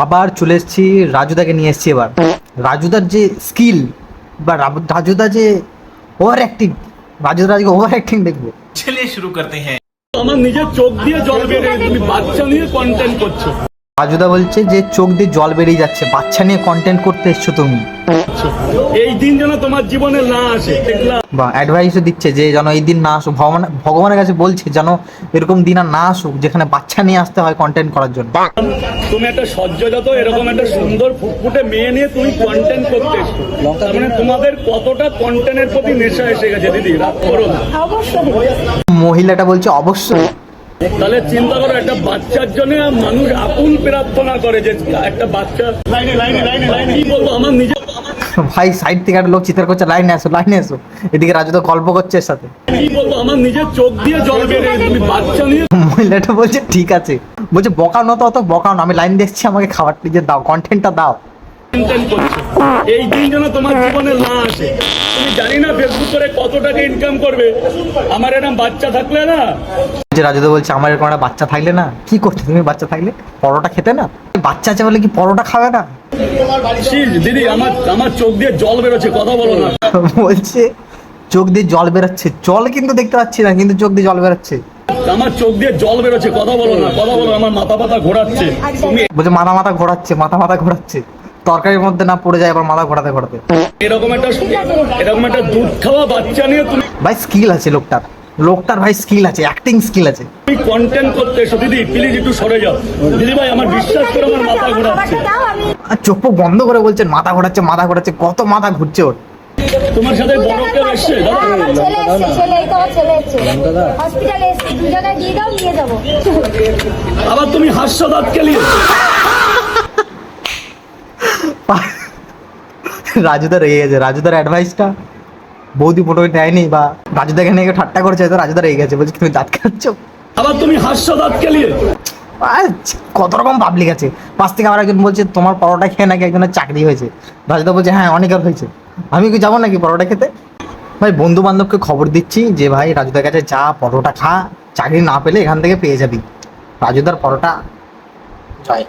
আবার চলে এসেছি, রাজুদাকে নিয়ে এসেছি এবার। রাজুদার যে স্কিল বা রাজুদা যে ওভার অ্যাক্টিং, রাজুদার আজকে ওভার অ্যাক্টিং দেখবো। चलिए शुरू करते हैं। আমার নিজের চোখ দিয়ে জল বেরিয়ে তুমি বাচ্চা নিয়ে কন্টেন্ট করছো। রাজুদা বলছে যে চোখ দিয়ে জল বেরিয়ে যাচ্ছে, বাচ্চা নিয়ে কন্টেন্ট করতে এসছো তুমি। এই দিন যেন তোমার জীবনে না আসে। দেখলাম বা অ্যাডভাইসও দিচ্ছে যে যেন এই দিন না আসুক, ভগবানের কাছে বলছে যেন এরকম দিন আর না আসুক যেখানে বাচ্চা নিয়ে আসতে হয় কন্টেন্ট করার জন্য। তুমি একটা সহ্যজাত এরকম একটা সুন্দর ফুটফুটে মেয়ে নিয়ে তুমি কন্টেন্ট করতে এসছো, তার মানে তোমাদের কতটা কন্টেন্টের প্রতি নেশা এসে গেছে দিদি, রাগ করো না। মহিলাটা বলছে অবশ্যই। তাহলে চিন্তা করো, একটা বাচ্চার জন্য মানুষ আকুল প্রার্থনা করে যে একটা বাচ্চা লাইনে লাইনে লাইনে লাইনে কি বলবো আমার নিজে ভাই সাইড থেকে একটা লোক চিৎকার করছে লাইনে এসো লাইনে এসো, এদিকে রাজুদা গল্প করছে এর সাথে। কি বলবো আমার নিজের চোখ দিয়ে জল বেরিয়ে তুমি বাচ্চা নিয়ে মহিলাটা বলছে ঠিক আছে, বলছে বকানো তো অত বকানো, আমি লাইন দেখছি, আমাকে খাবার নিজে দাও, কন্টেন্টটা দাও। কন্টেন্ট করছো। এই দিন যেন তোমার জীবনে না আসে। তুমি জানি না ফেসবুক করে কত টাকা ইনকাম করবে, আমার এরকম বাচ্চা থাকলে না। যে রাজুদা বলছে আমার এরকম একটা বাচ্চা থাকলে না, কি করতে তুমি বাচ্চা থাকলে? পরোটা খেতে না? বাচ্চা আছে বলে কি পরোটা খাবে না? দিদি আমার আমার চোখ দিয়ে জল বেরোচ্ছে, কথা বলো না। বলছে চোখ দিয়ে জল বেরোচ্ছে, জল কিন্তু দেখতে পাচ্ছি না, কিন্তু চোখ দিয়ে জল বেরোচ্ছে। আমার চোখ দিয়ে জল বেরোচ্ছে, কথা বলো না, কথা বলো। আমার মাথা পাতা ঘোরাচ্ছে। তুমি বলছে মাথা ঘোরাচ্ছে, মাথা ঘোরাচ্ছে, তরকারির মধ্যে না পড়ে যায় আবার মাথা ঘোরাতে ঘোরাতে। এরকম একটা দুধ খাওয়া বাচ্চা নিয়ে তুমি ভাই স্কিল আছে লোকটার ভাই স্কিল আছে, অ্যাক্টিং স্কিল আছে। কন্টেন্ট করতে এসো। দিদি প্লিজ একটু সরে যাও। দিদি ভাই আমার বিশ্বাস করে আমার মাথা ঘোরাচ্ছে। আর চোখ মুখ বন্ধ করে বলছেন মাথা ঘোরাচ্ছে, কত মাথা ঘুরছে ওর। তোমার সাথে বড় কেউ এসছে? আবার তুমি হাস্য দাঁত কেলিয়ে রাজুদা রেগে গেছে, রাজুদার অ্যাডভাইসটা বৌদি মোটামুটি নেয়নি, বা রাজুদাকে নিয়ে ঠাট্টা করছে, তো রাজুদা রেগে গেছে, বলছে তুমি দাঁত খাচ্ছ। আবার তুমি হাস্য দাঁত কেলিয়ে কত রকম পাবলিক আছে। পাশ থেকে আবার একজন বলছে তোমার পরোটা খেয়ে নাকি একজনের চাকরি হয়েছে। রাজুদা বলছে হ্যাঁ অনেকের হয়েছে, আমি কি যাবো নাকি পরোটা খেতে? ভাই বন্ধু বান্ধবকে খবর দিচ্ছি যে ভাই রাজুদার কাছে যা, পরোটা খা, চাকরি না পেলে এখান থেকে পেয়ে যাবি। রাজুদার পরোটা জয়।